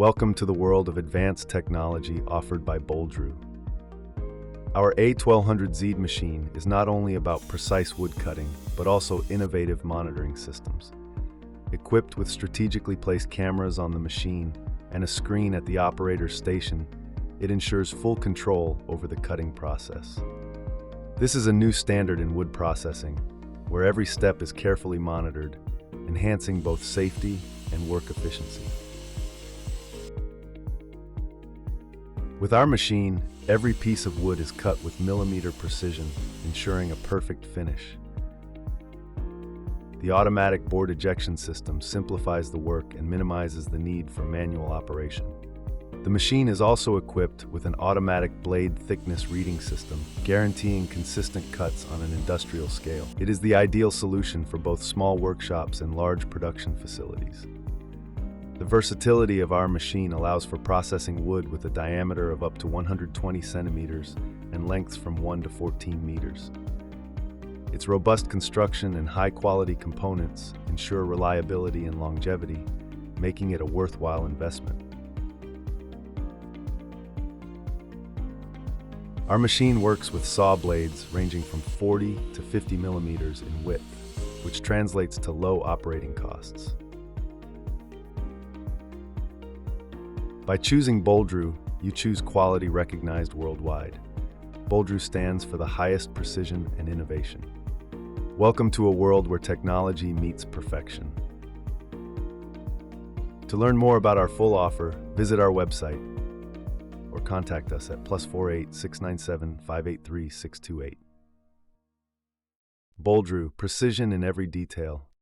Welcome to the world of advanced technology offered by BOLDREW. Our A1200Z machine is not only about precise wood cutting, but also innovative monitoring systems. Equipped with strategically placed cameras on the machine and a screen at the operator's station, it ensures full control over the cutting process. This is a new standard in wood processing, where every step is carefully monitored, enhancing both safety and work efficiency. With our machine, every piece of wood is cut with millimeter precision, ensuring a perfect finish. The automatic board ejection system simplifies the work and minimizes the need for manual operation. The machine is also equipped with an automatic blade thickness reading system, guaranteeing consistent cuts on an industrial scale. It is the ideal solution for both small workshops and large production facilities. The versatility of our machine allows for processing wood with a diameter of up to 120 centimeters and lengths from 1 to 14 meters. Its robust construction and high-quality components ensure reliability and longevity, making it a worthwhile investment. Our machine works with saw blades ranging from 40 to 50 millimeters in width, which translates to low operating costs. By choosing BOLDREW, you choose quality recognized worldwide. BOLDREW stands for the highest precision and innovation. Welcome to a world where technology meets perfection. To learn more about our full offer, visit our website or contact us at +48 697 583 628. BOLDREW, precision in every detail.